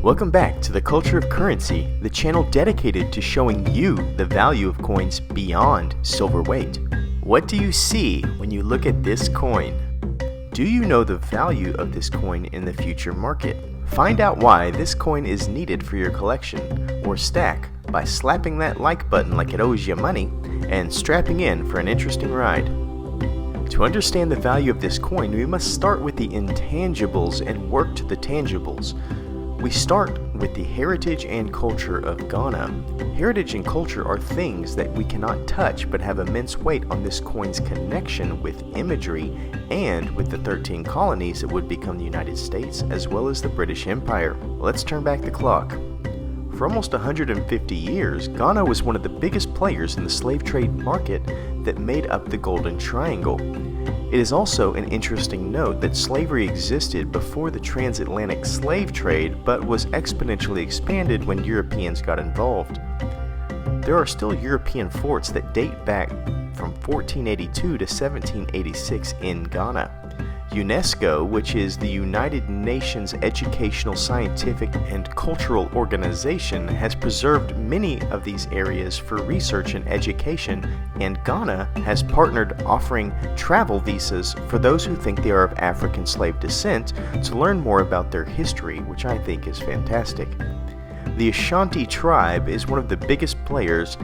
Welcome back to the Culture of Currency, the channel dedicated to showing you the value of coins beyond silver weight. What do you see when you look at this coin? Do you know the value of this coin in the future market? Find out why this coin is needed for your collection, or stack by slapping that like button like it owes you money and strapping in for an interesting ride. To understand the value of this coin, we must start with the intangibles and work to the tangibles. We start with the heritage and culture of Ghana. Heritage and culture are things that we cannot touch but have immense weight on this coin's connection with imagery and with the 13 colonies that would become the United States as well as the British Empire. Let's turn back the clock. For almost 150 years, Ghana was one of the biggest players in the slave trade market that made up the Golden Triangle. It is also an interesting note that slavery existed before the transatlantic slave trade, but was exponentially expanded when Europeans got involved. There are still European forts that date back from 1482 to 1786 in Ghana. UNESCO, which is the United Nations Educational, Scientific, and Cultural Organization, has preserved many of these areas for research and education, and Ghana has partnered offering travel visas for those who think they are of African slave descent to learn more about their history, which I think is fantastic. The Ashanti tribe is one of the biggest players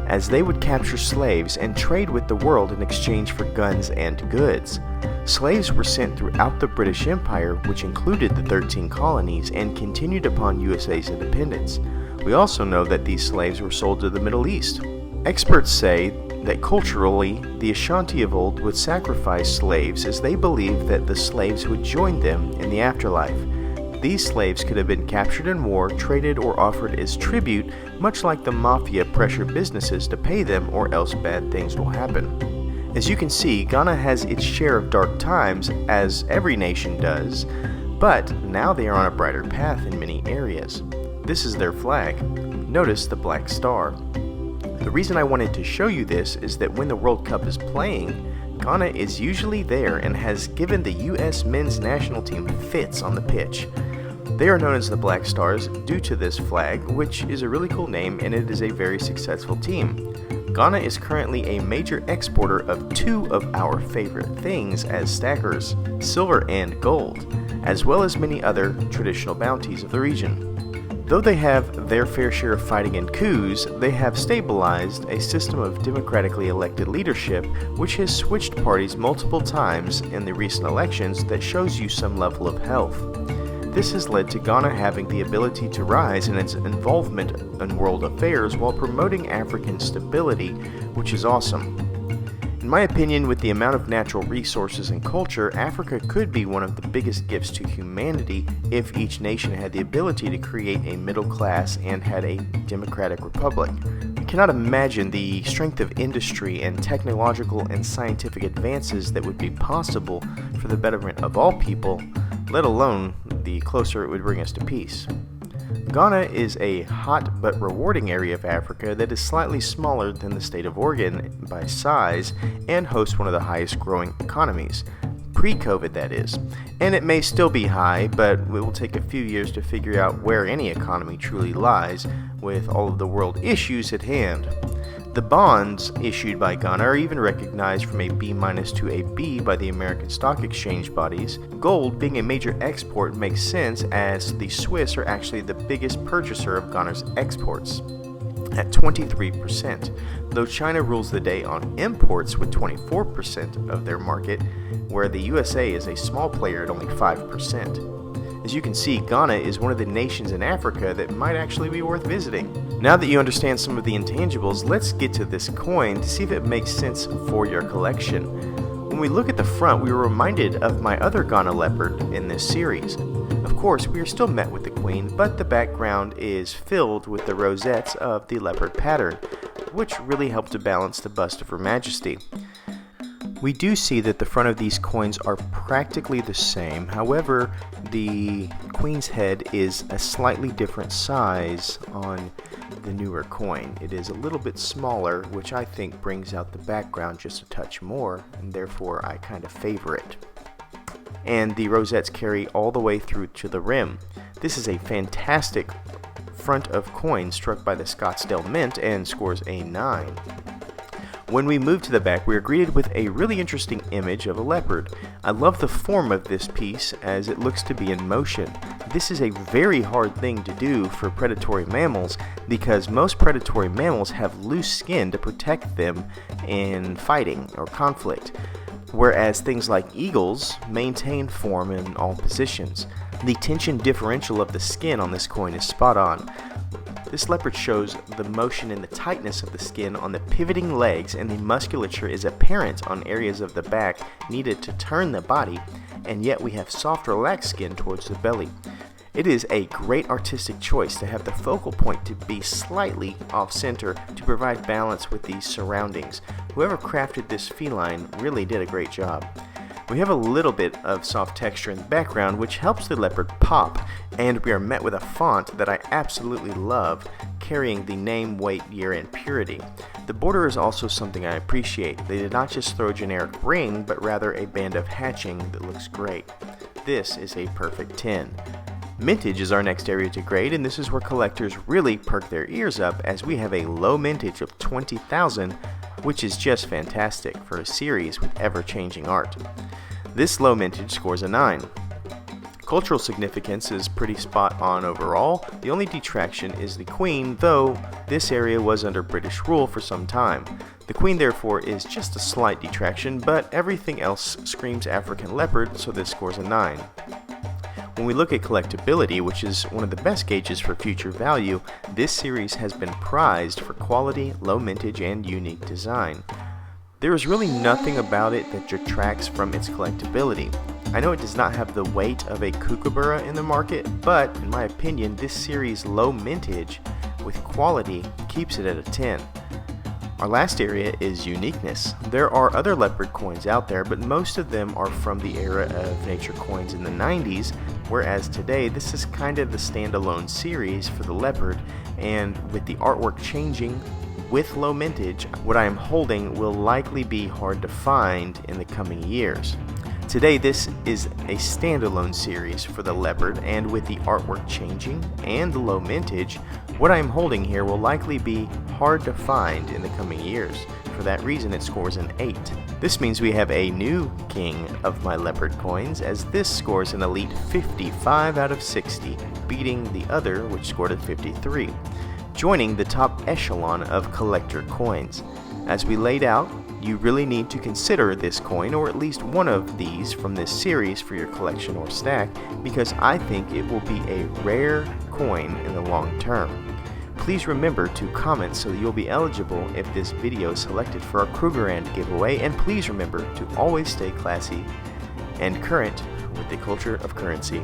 as they would capture slaves and trade with the world in exchange for guns and goods. Slaves were sent throughout the British Empire, which included the 13 colonies, and continued upon USA's independence. We also know that these slaves were sold to the Middle East. Experts say that culturally, the Ashanti of old would sacrifice slaves as they believed that the slaves would join them in the afterlife. These slaves could have been captured in war, traded, or offered as tribute, much like the mafia pressure businesses to pay them or else bad things will happen. As you can see, Ghana has its share of dark times, as every nation does, but now they are on a brighter path in many areas. This is their flag. Notice the black star. The reason I wanted to show you this is that when the World Cup is playing, Ghana is usually there and has given the U.S. men's national team fits on the pitch. They are known as the Black Stars due to this flag, which is a really cool name, and it is a very successful team. Ghana is currently a major exporter of two of our favorite things as stackers, silver and gold, as well as many other traditional bounties of the region. Though they have their fair share of fighting and coups, they have stabilized a system of democratically elected leadership which has switched parties multiple times in the recent elections that shows you some level of health. This has led to Ghana having the ability to rise in its involvement in world affairs while promoting African stability, which is awesome. In my opinion, with the amount of natural resources and culture, Africa could be one of the biggest gifts to humanity if each nation had the ability to create a middle class and had a democratic republic. I cannot imagine the strength of industry and technological and scientific advances that would be possible for the betterment of all people, let alone the closer it would bring us to peace. Ghana is a hot but rewarding area of Africa that is slightly smaller than the state of Oregon by size and hosts one of the highest growing economies. Pre-COVID, that is. And it may still be high, but it will take a few years to figure out where any economy truly lies with all of the world issues at hand. The bonds issued by Ghana are even recognized from a B- to a B by the American Stock Exchange bodies. Gold, being a major export, makes sense as the Swiss are actually the biggest purchaser of Ghana's exports at 23%, though China rules the day on imports with 24% of their market, where the USA is a small player at only 5%. As you can see, Ghana is one of the nations in Africa that might actually be worth visiting. Now that you understand some of the intangibles, let's get to this coin to see if it makes sense for your collection. When we look at the front, we are reminded of my other Ghana leopard in this series. Of course, we are still met with the queen, but the background is filled with the rosettes of the leopard pattern, which really help to balance the bust of Her Majesty. We do see that the front of these coins are practically the same. However, the queen's head is a slightly different size on the newer coin. It is a little bit smaller, which I think brings out the background just a touch more, and therefore I kind of favor it. And the rosettes carry all the way through to the rim. This is a fantastic front of coin struck by the Scottsdale Mint and scores a 9. When we move to the back, we are greeted with a really interesting image of a leopard. I love the form of this piece as it looks to be in motion. This is a very hard thing to do for predatory mammals because most predatory mammals have loose skin to protect them in fighting or conflict, whereas things like eagles maintain form in all positions. The tension differential of the skin on this coin is spot on. This leopard shows the motion and the tightness of the skin on the pivoting legs, and the musculature is apparent on areas of the back needed to turn the body, and yet we have soft, relaxed skin towards the belly. It is a great artistic choice to have the focal point to be slightly off-center to provide balance with the surroundings. Whoever crafted this feline really did a great job. We have a little bit of soft texture in the background, which helps the leopard pop, and we are met with a font that I absolutely love, carrying the name, weight, year, and purity. The border is also something I appreciate. They did not just throw a generic ring, but rather a band of hatching that looks great. This is a perfect 10. Mintage is our next area to grade, and this is where collectors really perk their ears up as we have a low mintage of 20,000, which is just fantastic for a series with ever-changing art. This low mintage scores a 9. Cultural significance is pretty spot on overall. The only detraction is the Queen, though this area was under British rule for some time. The Queen therefore is just a slight detraction, but everything else screams African leopard, so this scores a 9. When we look at collectability, which is one of the best gauges for future value, this series has been prized for quality, low mintage, and unique design. There is really nothing about it that detracts from its collectability. I know it does not have the weight of a kookaburra in the market, but in my opinion, this series' low mintage with quality keeps it at a 10. Our last area is uniqueness. There are other leopard coins out there, but most of them are from the era of nature coins in the 90s, whereas today this is kind of the standalone series for the leopard, and with the artwork changing with low mintage, what I am holding will likely be hard to find in the coming years. Today this is a standalone series for the leopard, and with the artwork changing and the low mintage, what I am holding here will likely be hard to find in the coming years. For that reason it scores an 8. This means we have a new king of my leopard coins, as this scores an elite 55 out of 60, beating the other which scored a 53. Joining the top echelon of collector coins. As we laid out, you really need to consider this coin, or at least one of these from this series, for your collection or stack, because I think it will be a rare coin in the long term. Please remember to comment so that you'll be eligible if this video is selected for our Krugerrand giveaway, and please remember to always stay classy and current with the culture of currency.